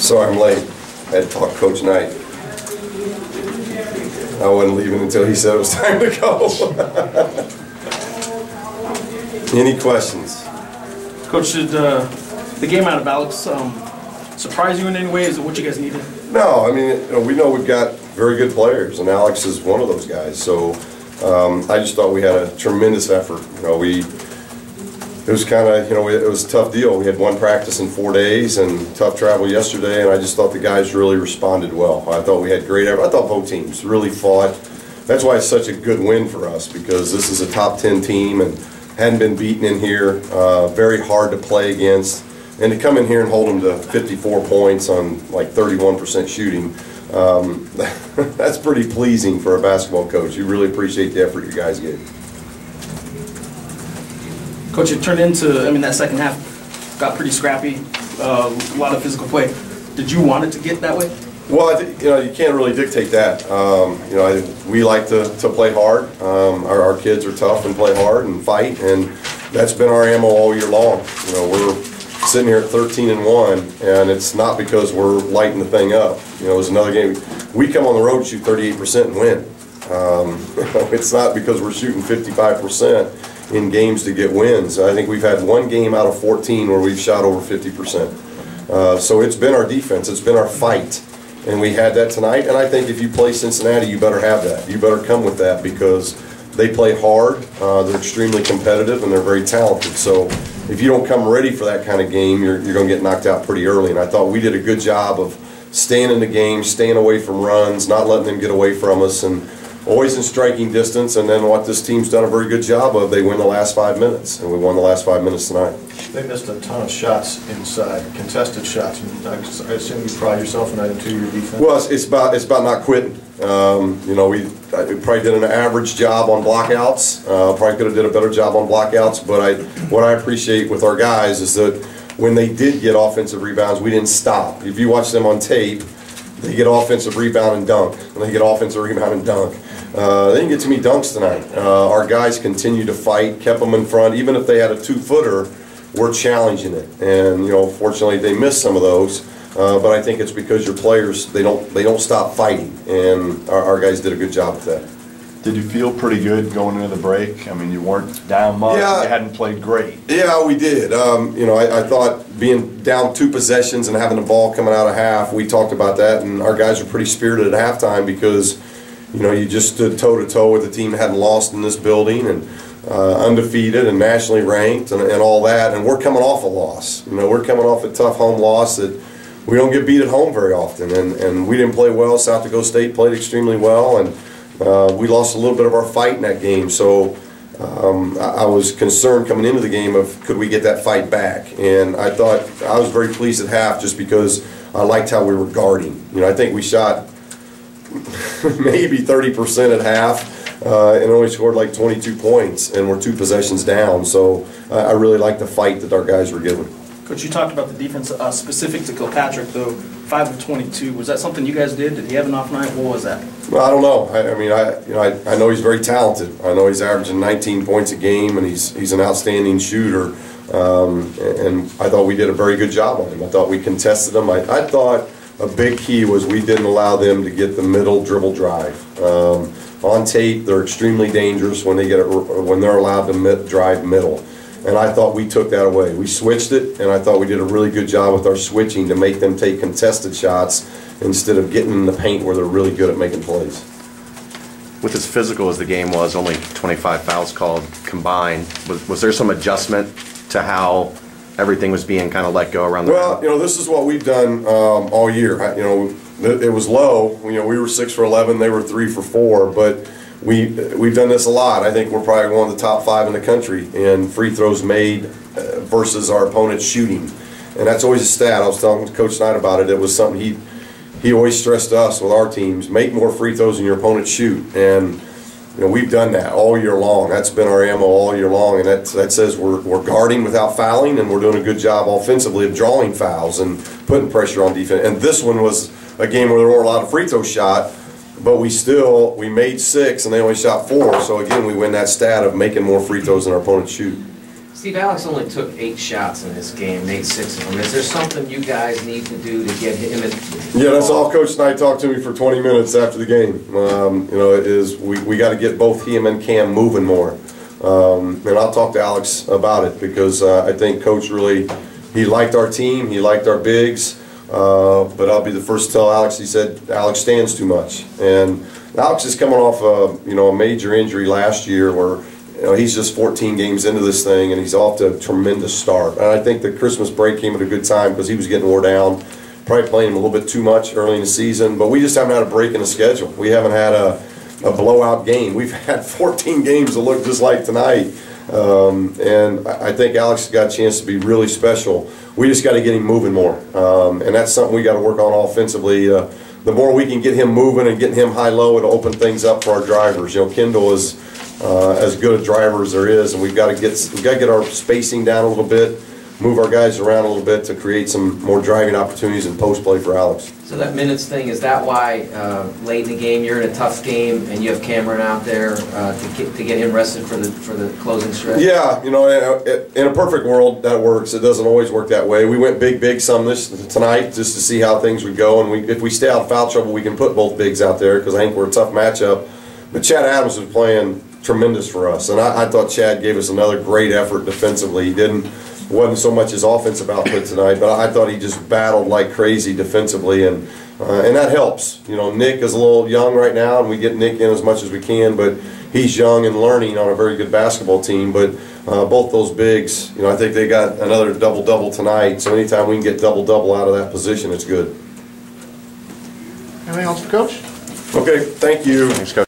Sorry I'm late. I had to talk to Coach Knight. I wasn't leaving until he said it was time to go. Any questions? Coach, did the game out of Alex surprise you in any way? Is it what you guys needed? No, I mean, we know we've got very good players, and Alex is one of those guys. So I just thought we had a tremendous effort. It was kind of, it was a tough deal. We had one practice in 4 days and tough travel yesterday, and I just thought the guys really responded well. I thought we had great effort. I thought both teams really fought. That's why it's such a good win for us, because this is a top 10 team and hadn't been beaten in here, very hard to play against. And to come in here and hold them to 54 points on like 31% shooting, that's pretty pleasing for a basketball coach. You really appreciate the effort you guys gave. Coach, it turned into, that second half got pretty scrappy, a lot of physical play. Did you want it to get that way? Well, I think, you can't really dictate that. We like to play hard. Our kids are tough and play hard and fight, and that's been our MO all year long. We're sitting here at 13-1, and it's not because we're lighting the thing up. It was another game. We come on the road, shoot 38% and win. It's not because we're shooting 55% in games to get wins. I think we've had one game out of 14 where we've shot over 50%. So it's been our defense, it's been our fight, and we had that tonight. And I think if you play Cincinnati, you better have that. You better come with that, because they play hard, they're extremely competitive, and they're very talented. So if you don't come ready for that kind of game, you're going to get knocked out pretty early. And I thought we did a good job of staying in the game, staying away from runs, not letting them get away from us, and always in striking distance. And then what this team's done a very good job of, they win the last 5 minutes, and we won the last 5 minutes tonight. They missed a ton of shots inside, contested shots. And I assume you pride yourself in that too, your defense. Well, it's about not quitting. We probably did an average job on blockouts. Probably could have did a better job on blockouts. But what I appreciate with our guys is that when they did get offensive rebounds, we didn't stop. If you watch them on tape, they get offensive rebound and dunk, and they get offensive rebound and dunk. They didn't get too many dunks tonight. Our guys continued to fight, kept them in front. Even if they had a 2-footer, we're challenging it. And fortunately, they missed some of those. But I think it's because your players, they don't stop fighting, and our guys did a good job with that. Did you feel pretty good going into the break? You weren't down much. Yeah, you hadn't played great. Yeah, we did. I thought being down 2 possessions and having the ball coming out of half, we talked about that, and our guys were pretty spirited at halftime, because you just stood toe-to-toe with a team that hadn't lost in this building, and undefeated and nationally ranked and all that, and we're coming off a loss. We're coming off a tough home loss that we don't get beat at home very often, and we didn't play well. South Dakota State played extremely well, and we lost a little bit of our fight in that game. So I was concerned coming into the game of, could we get that fight back? And I thought I was very pleased at half, just because I liked how we were guarding. I think we shot maybe 30% at half and only scored like 22 points, and we're 2 possessions down. So I really liked the fight that our guys were giving. Coach, you talked about the defense specific to Kilpatrick, though. 5 of 22. Was that something you guys did? Did he have an off night? What was that? Well, I don't know. I know he's very talented. I know he's averaging 19 points a game, and he's an outstanding shooter. And I thought we did a very good job on him. I thought we contested him. I thought a big key was we didn't allow them to get the middle dribble drive. On tape, they're extremely dangerous when they're allowed to drive middle. And I thought we took that away. We switched it, and I thought we did a really good job with our switching to make them take contested shots instead of getting in the paint where they're really good at making plays. With as physical as the game was, only 25 fouls called combined, was there some adjustment to how everything was being kind of let go around the Well, this is what we've done all year. It was low. We were 6 for 11, they were 3 for 4, but we've done this a lot. I think we're probably one of the top 5 in the country in free throws made versus our opponent's shooting, and that's always a stat. I was telling Coach Knight about it. It was something he always stressed to us with our teams: make more free throws than your opponent shoot. And we've done that all year long. That's been our MO all year long, and that says we're guarding without fouling, and we're doing a good job offensively of drawing fouls and putting pressure on defense. And this one was a game where there weren't a lot of free throws shot, but we made 6 and they only shot 4. So again, we win that stat of making more free throws than our opponents shoot. Steve, Alex only took 8 shots in this game, made 6 of them. Is there something you guys need to do to get him in? Yeah, that's all Coach Knight talked to me for 20 minutes after the game. You know, we got to get both him and Cam moving more. And I'll talk to Alex about it because I think Coach really, he liked our team, he liked our bigs, but I'll be the first to tell Alex, he said Alex stands too much. And Alex is coming off a major injury last year where he's just 14 games into this thing and he's off to a tremendous start. And I think the Christmas break came at a good time because he was getting wore down, probably playing him a little bit too much early in the season, but we just haven't had a break in the schedule. We haven't had a blowout game. We've had 14 games that look just like tonight. And I think Alex has got a chance to be really special. We just got to get him moving more. And that's something we got to work on offensively. The more we can get him moving and getting him high-low, it'll open things up for our drivers. You know, Kendall is as good a driver as there is, and we've got to get our spacing down a little bit, move our guys around a little bit to create some more driving opportunities and post play for Alex. So that minutes thing, is that why late in the game you're in a tough game and you have Cameron out there to get him rested for the closing stretch? Yeah, you know, in a perfect world that works. It doesn't always work that way. We went big some tonight just to see how things would go, and if we stay out of foul trouble, we can put both bigs out there because I think we're a tough matchup. But Chad Adams was playing tremendous for us, and I thought Chad gave us another great effort defensively. He wasn't so much his offensive output tonight, but I thought he just battled like crazy defensively, and that helps. You know, Nick is a little young right now, and we get Nick in as much as we can, but he's young and learning on a very good basketball team. But both those bigs, you know, I think they got another double-double tonight, so anytime we can get double-double out of that position, it's good. Anything else for Coach? Okay, thank you. Thanks, Coach.